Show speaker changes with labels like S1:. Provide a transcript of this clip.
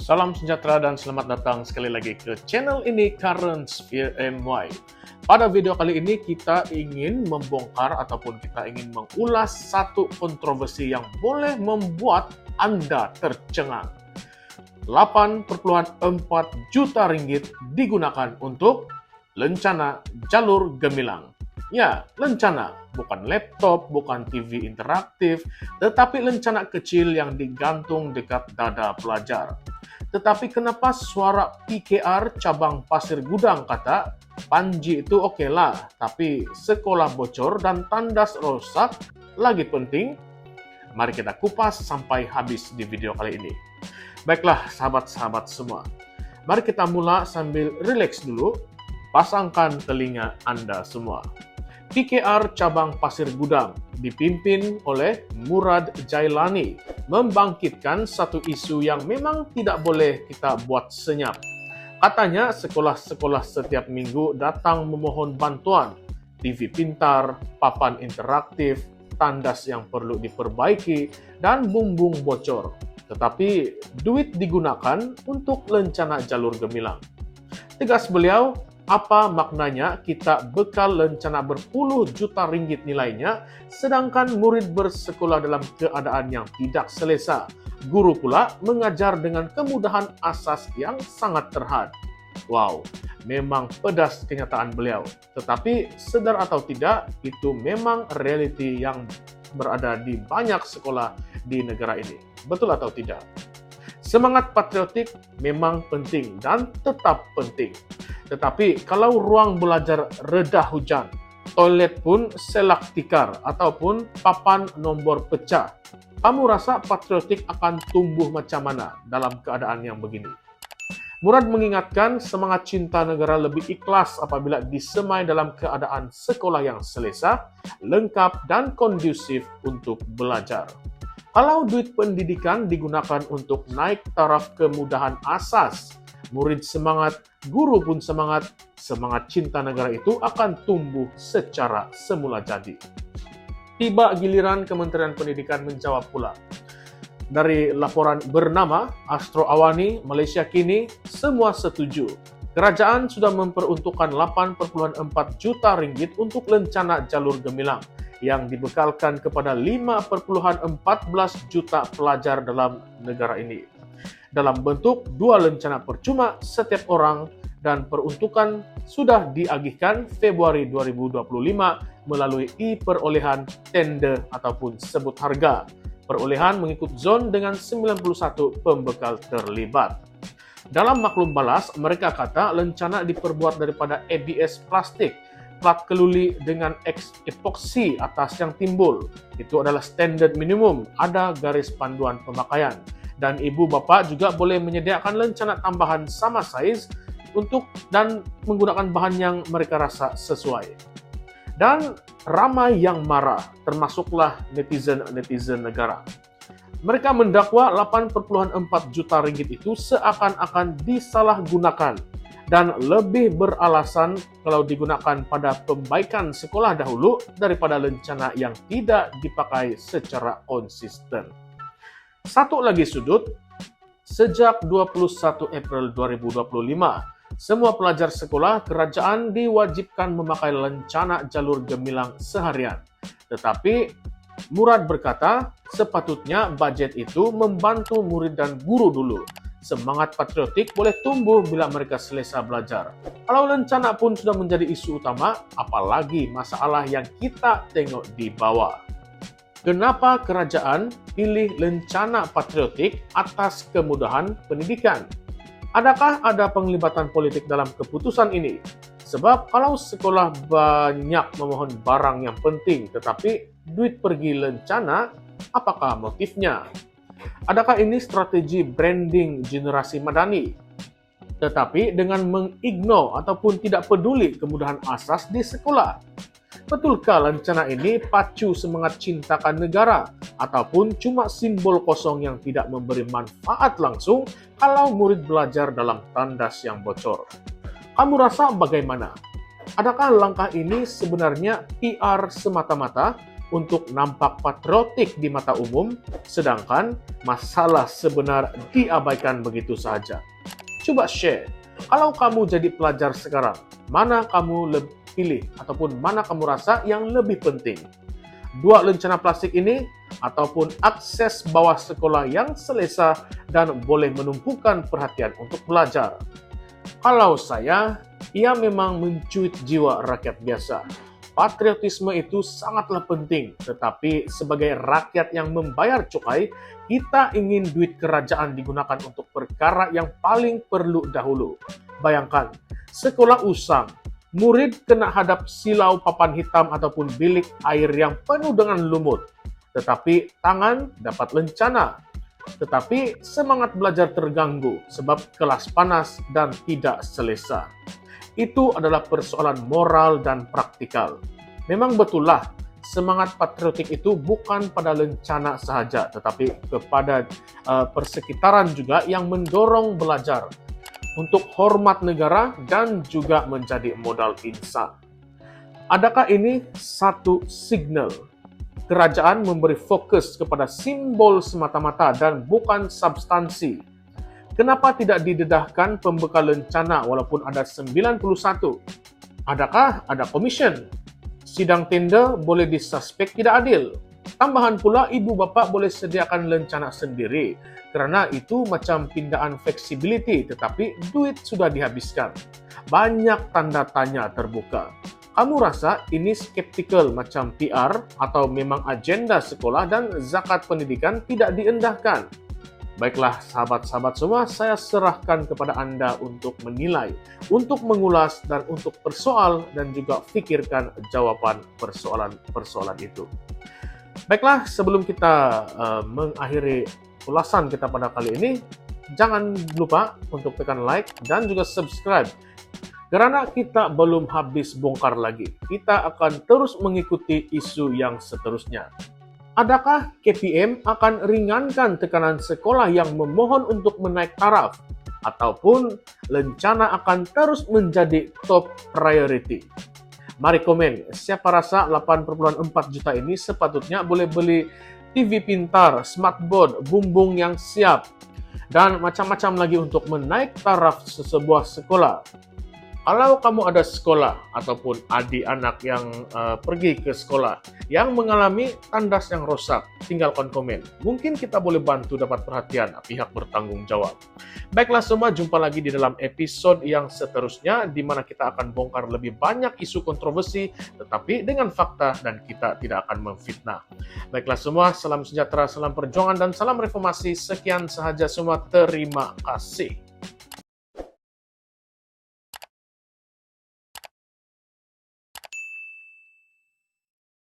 S1: Salam sejahtera dan selamat datang sekali lagi ke channel ini Currents VMY. Pada video kali ini kita ingin membongkar ataupun kita ingin mengulas satu kontroversi yang boleh membuat Anda tercengang. 8,4 juta ringgit digunakan untuk lencana jalur gemilang. Ya, lencana, bukan laptop, bukan TV interaktif, tetapi lencana kecil yang digantung dekat dada pelajar. Tetapi kenapa suara PKR cabang Pasir Gudang kata, Panji itu oke lah, tapi sekolah bocor dan tandas rosak lagi penting? Mari kita kupas sampai habis di video kali ini. Baiklah sahabat-sahabat semua, mari kita mula sambil rileks dulu, pasangkan telinga Anda semua. PKR cabang Pasir Gudang dipimpin oleh Murad Jailani membangkitkan satu isu yang memang tidak boleh kita buat senyap. Katanya sekolah-sekolah setiap minggu datang memohon bantuan, TV pintar, papan interaktif, tandas yang perlu diperbaiki, dan bumbung bocor. Tetapi duit digunakan untuk lencana jalur gemilang. Tegas beliau, apa maknanya kita bekal lencana berpuluh juta ringgit nilainya, sedangkan murid bersekolah dalam keadaan yang tidak selesa. Guru pula mengajar dengan kemudahan asas yang sangat terhad. Wow, memang pedas kenyataan beliau. Tetapi sedar atau tidak, itu memang realiti yang berada di banyak sekolah di negara ini. Betul atau tidak? Semangat patriotik memang penting dan tetap penting. Tetapi kalau ruang belajar reda hujan, toilet pun selak tikar ataupun papan nombor pecah, kamu rasa patriotik akan tumbuh macam mana dalam keadaan yang begini? Murad mengingatkan semangat cinta negara lebih ikhlas apabila disemai dalam keadaan sekolah yang selesa, lengkap, dan kondusif untuk belajar. Kalau duit pendidikan digunakan untuk naik taraf kemudahan asas, murid semangat, guru pun semangat, semangat cinta negara itu akan tumbuh secara semula jadi. Tiba giliran Kementerian Pendidikan menjawab pula. Dari laporan bernama Astro Awani, Malaysia kini, semua setuju. Kerajaan sudah memperuntukkan 8,4 juta ringgit untuk lencana jalur gemilang yang dibekalkan kepada 5,14 juta pelajar dalam negara ini. Dalam bentuk 2 lencana percuma setiap orang, dan peruntukan sudah diagihkan Februari 2025 melalui perolehan tender ataupun sebut harga. Perolehan mengikut zon dengan 91 pembekal terlibat. Dalam maklum balas, mereka kata lencana diperbuat daripada ABS plastik, plat keluli dengan epoksi atas yang timbul. Itu adalah standard minimum, ada garis panduan pemakaian. Dan ibu bapa juga boleh menyediakan lencana tambahan sama saiz dan menggunakan bahan yang mereka rasa sesuai. Dan ramai yang marah, termasuklah netizen negara. Mereka mendakwa 8,4 juta ringgit itu seakan-akan disalahgunakan dan lebih beralasan kalau digunakan pada pembaikan sekolah dahulu daripada lencana yang tidak dipakai secara konsisten. Satu lagi sudut, sejak 21 April 2025, semua pelajar sekolah kerajaan diwajibkan memakai lencana jalur gemilang seharian. Tetapi Murad berkata, sepatutnya budget itu membantu murid dan guru dulu. Semangat patriotik boleh tumbuh bila mereka selesa belajar. Kalau lencana pun sudah menjadi isu utama, apalagi masalah yang kita tengok di bawah. Kenapa kerajaan pilih lencana patriotik atas kemudahan pendidikan? Adakah ada penglibatan politik dalam keputusan ini? Sebab kalau sekolah banyak memohon barang yang penting tetapi duit pergi lencana, apakah motifnya? Adakah ini strategi branding generasi madani? Tetapi dengan mengignore ataupun tidak peduli kemudahan asas di sekolah. Betulkah lencana ini pacu semangat cintakan negara ataupun cuma simbol kosong yang tidak memberi manfaat langsung kalau murid belajar dalam tandas yang bocor? Kamu rasa bagaimana? Adakah langkah ini sebenarnya PR semata-mata untuk nampak patriotik di mata umum, sedangkan masalah sebenar diabaikan begitu saja. Coba share, kalau kamu jadi pelajar sekarang, mana kamu lebih pilih ataupun mana kamu rasa yang lebih penting? Dua lencana plastik ini ataupun akses bawah sekolah yang selesa dan boleh menumpukan perhatian untuk belajar? Kalau saya, ia memang mencuit jiwa rakyat biasa. Patriotisme itu sangatlah penting, tetapi sebagai rakyat yang membayar cukai, kita ingin duit kerajaan digunakan untuk perkara yang paling perlu dahulu. Bayangkan, sekolah usang, murid kena hadap silau papan hitam ataupun bilik air yang penuh dengan lumut. Tetapi tangan dapat lencana. Tetapi semangat belajar terganggu sebab kelas panas dan tidak selesa. Itu adalah persoalan moral dan praktikal. Memang betullah, semangat patriotik itu bukan pada lencana sahaja, tetapi kepada persekitaran juga yang mendorong belajar untuk hormat negara dan juga menjadi modal insan. Adakah ini satu signal kerajaan memberi fokus kepada simbol semata-mata dan bukan substansi? Kenapa tidak didedahkan pembekal lencana walaupun ada 91? Adakah ada komision? Sidang tender boleh disuspek tidak adil. Tambahan pula ibu bapa boleh sediakan lencana sendiri. Kerana itu macam pindaan flexibility tetapi duit sudah dihabiskan. Banyak tanda tanya terbuka. Kamu rasa ini skeptikal macam PR atau memang agenda sekolah dan zakat pendidikan tidak diendahkan? Baiklah sahabat-sahabat semua, saya serahkan kepada Anda untuk menilai, untuk mengulas, dan untuk persoal dan juga pikirkan jawaban persoalan-persoalan itu. Baiklah, sebelum kita mengakhiri ulasan kita pada kali ini, jangan lupa untuk tekan like dan juga subscribe. Karena kita belum habis bongkar lagi, kita akan terus mengikuti isu yang seterusnya. Adakah KPM akan ringankan tekanan sekolah yang memohon untuk menaik taraf? Ataupun lencana akan terus menjadi top priority? Mari komen, siapa rasa 8,4 juta ini sepatutnya boleh beli TV pintar, smartboard, bumbung yang siap, dan macam-macam lagi untuk menaik taraf sebuah sekolah. Kalau kamu ada sekolah ataupun adik anak yang pergi ke sekolah yang mengalami tandas yang rosak, tinggalkan komen. Mungkin kita boleh bantu dapat perhatian pihak bertanggung jawab. Baiklah semua, jumpa lagi di dalam episode yang seterusnya di mana kita akan bongkar lebih banyak isu kontroversi tetapi dengan fakta dan kita tidak akan memfitnah. Baiklah semua, salam sejahtera, salam perjuangan dan salam reformasi. Sekian sahaja semua, terima kasih.